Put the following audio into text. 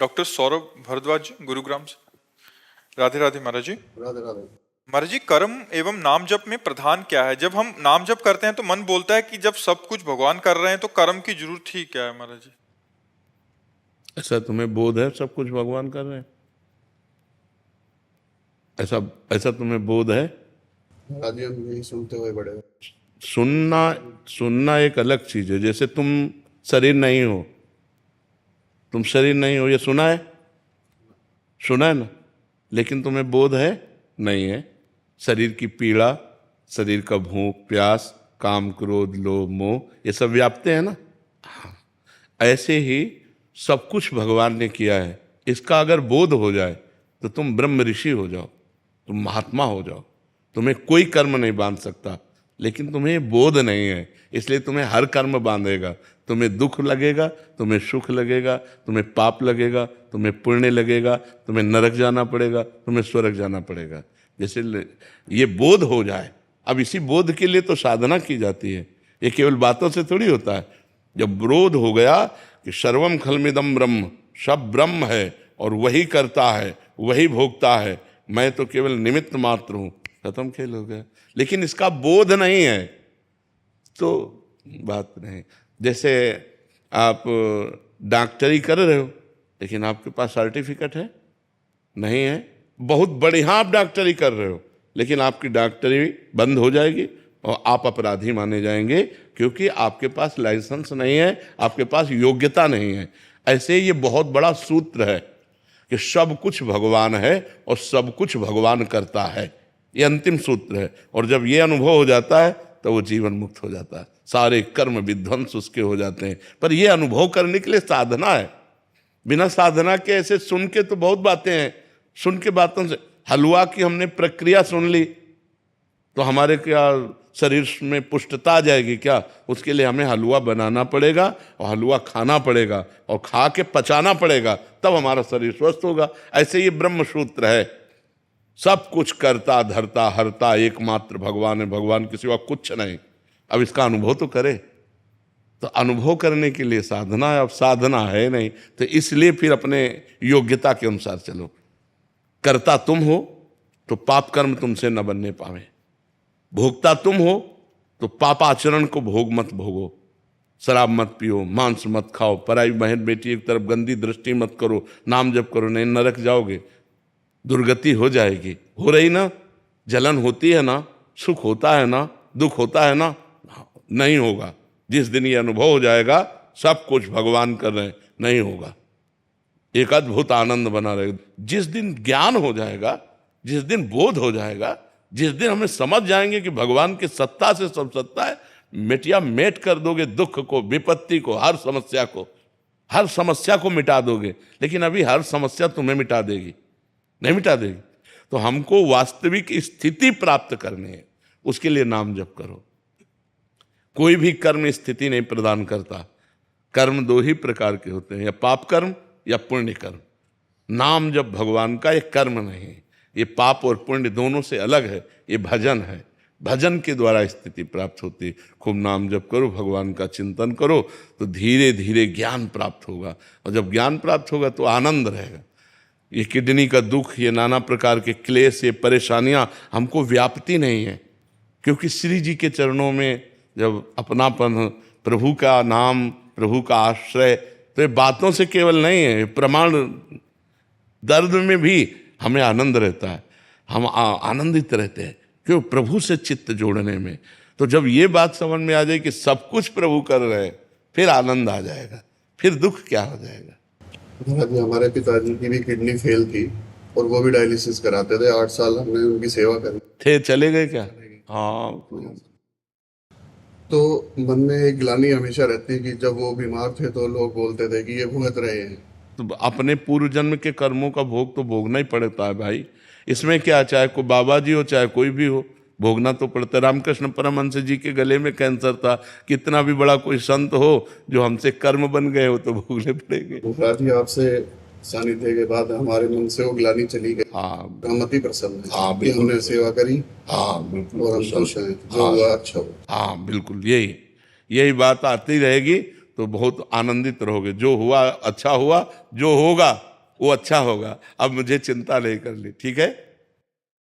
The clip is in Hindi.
डॉक्टर सौरभ भारद्वाज गुरुग्राम से। राधे राधे महाराज जी। राधे राधे। महाराज जी, कर्म एवं नाम जप में प्रधान क्या है? जब हम नाम जप करते हैं तो मन बोलता है कि जब सब कुछ भगवान कर रहे हैं तो कर्म की जरूरत ही क्या है महाराज जी? ऐसा तुम्हें बोध है सब कुछ भगवान कर रहे हैं? ऐसा ऐसा तुम्हें बोध है? महाराज जी, हम यही सुनते हुए बड़े हैं। सुनना सुनना एक अलग चीज है। जैसे तुम शरीर नहीं हो, तुम शरीर नहीं हो, ये सुना है? सुना है ना? लेकिन तुम्हें बोध है? नहीं है। शरीर की पीड़ा, शरीर का भूख प्यास, काम क्रोध लोभ मोह, ये सब व्याप्ते हैं ना। हाँ। ऐसे ही सब कुछ भगवान ने किया है। इसका अगर बोध हो जाए तो तुम ब्रह्म ऋषि हो जाओ, तुम महात्मा हो जाओ। तुम्हें कोई कर्म नहीं बांध सकता, लेकिन तुम्हें बोध नहीं है, इसलिए तुम्हें हर कर्म बांधेगा। तुम्हें दुख लगेगा, तुम्हें सुख लगेगा, तुम्हें पाप लगेगा, तुम्हें पुण्य लगेगा, तुम्हें नरक जाना पड़ेगा, तुम्हें स्वर्ग जाना पड़ेगा। जैसे ये बोध हो जाए। अब इसी बोध के लिए तो साधना की जाती है, ये केवल बातों से थोड़ी होता है। जब बोध हो गया कि सर्वम खलमिदम ब्रह्म, सब ब्रह्म है और वही करता है, वही भोगता है, मैं तो केवल निमित्त मात्र हूं, खत्म खेल हो गया। लेकिन इसका बोध नहीं है तो बात नहीं। जैसे आप डॉक्टरी कर रहे हो, लेकिन आपके पास सर्टिफिकेट है? नहीं है। बहुत बढ़िया आप डॉक्टरी कर रहे हो, लेकिन आपकी डॉक्टरी बंद हो जाएगी और आप अपराधी माने जाएंगे, क्योंकि आपके पास लाइसेंस नहीं है, आपके पास योग्यता नहीं है। ऐसे ये बहुत बड़ा सूत्र है कि सब कुछ भगवान है और सब कुछ भगवान करता है। ये अंतिम सूत्र है। और जब ये अनुभव हो जाता है तो वो जीवन मुक्त हो जाता है, सारे कर्म विध्वंस उसके हो जाते हैं। पर ये अनुभव करने के लिए साधना है। बिना साधना के ऐसे सुन के तो बहुत बातें हैं, सुन के बातों से हलवा की हमने प्रक्रिया सुन ली तो हमारे क्या शरीर में पुष्टता आ जाएगी क्या? उसके लिए हमें हलवा बनाना पड़ेगा और हलवा खाना पड़ेगा और खा के पचाना पड़ेगा, तब हमारा शरीर स्वस्थ होगा। ऐसे ये ब्रह्म सूत्र है। सब कुछ करता धरता हरता एकमात्र भगवान है, भगवान के सिवा कुछ नहीं। अब इसका अनुभव तो करे। तो अनुभव करने के लिए साधना है। अब साधना है नहीं तो इसलिए फिर अपने योग्यता के अनुसार चलो। करता तुम हो तो पाप कर्म तुमसे न बनने पावे, भोगता तुम हो तो पाप आचरण को भोग मत भोगो। शराब मत पियो, मांस मत खाओ, पराई बहन बेटी एक तरफ गंदी दृष्टि मत करो, नाम जप करो, नहीं नरक जाओगे, दुर्गति हो जाएगी। हो रही ना? जलन होती है ना? सुख होता है ना? दुख होता है ना? नहीं होगा। जिस दिन ये अनुभव हो जाएगा सब कुछ भगवान कर रहे हैं, नहीं होगा। एक अद्भुत आनंद बना रहेगा। जिस दिन ज्ञान हो जाएगा, जिस दिन बोध हो जाएगा, जिस दिन हमें समझ जाएंगे कि भगवान की सत्ता से सब सत्ता है, मिटिया मेट कर दोगे दुख को, विपत्ति को, हर समस्या को मिटा दोगे। लेकिन अभी हर समस्या तुम्हें मिटा देगी? नहीं मिटा देगी। तो हमको वास्तविक स्थिति प्राप्त करनी है, उसके लिए नाम जप करो। कोई भी कर्म स्थिति नहीं प्रदान करता। कर्म दो ही प्रकार के होते हैं, या पाप कर्म या पुण्य कर्म। नाम जप भगवान का एक कर्म नहीं है, ये पाप और पुण्य दोनों से अलग है, ये भजन है। भजन के द्वारा स्थिति प्राप्त होती है। खूब नाम जप करो, भगवान का चिंतन करो, तो धीरे धीरे ज्ञान प्राप्त होगा। और जब ज्ञान प्राप्त होगा तो आनंद रहेगा। ये किडनी का दुख, ये नाना प्रकार के क्लेश, ये परेशानियां हमको व्याप्ति नहीं है, क्योंकि श्री जी के चरणों में जब अपनापन, प्रभु का नाम, प्रभु का आश्रय, तो ये बातों से केवल नहीं है, प्रमाण। दर्द में भी हमें आनंद रहता है, हम आनंदित रहते हैं, क्यों? प्रभु से चित्त जोड़ने में। तो जब ये बात समझ में आ जाए कि सब कुछ प्रभु कर रहे हैं, फिर आनंद आ जाएगा, फिर दुख क्या हो जाएगा। महाराज जी, हमारे पिताजी की भी किडनी फेल थी और वो भी डायलिसिस कराते थे। 8 साल हमने उनकी सेवा करी। थे चले गए क्या? हाँ। तो मन में एक ग्लानि हमेशा रहती है कि जब वो बीमार थे तो लोग बोलते थे कि ये भुगत रहे हैं। तो अपने पूर्व जन्म के कर्मों का भोग तो भोगना ही पड़ता है भाई। इसमें क्या, चाहे कोई बाबा जी हो चाहे कोई भी हो, भोगना तो पड़ता है। रामकृष्ण परमहंस जी के गले में कैंसर था, कितना भी बड़ा कोई संत हो, जो हमसे कर्म बन गए हो तो भोगने पड़ेंगे। महाराज जी, आपसे सानिध्य के बाद हमारे मन से वो ग्लानि चली गई। हाँ, हम अति प्रसन्न हैं हाँ, कि हमने सेवा करी। हाँ बिल्कुल, और हम खुश हैं, जो हुआ अच्छा हो। हाँ बिल्कुल, यही बात आती रहेगी तो बहुत आनंदित रहोगे। जो हुआ अच्छा हुआ, जो होगा वो अच्छा होगा, अब मुझे चिंता नहीं करनी, ठीक है।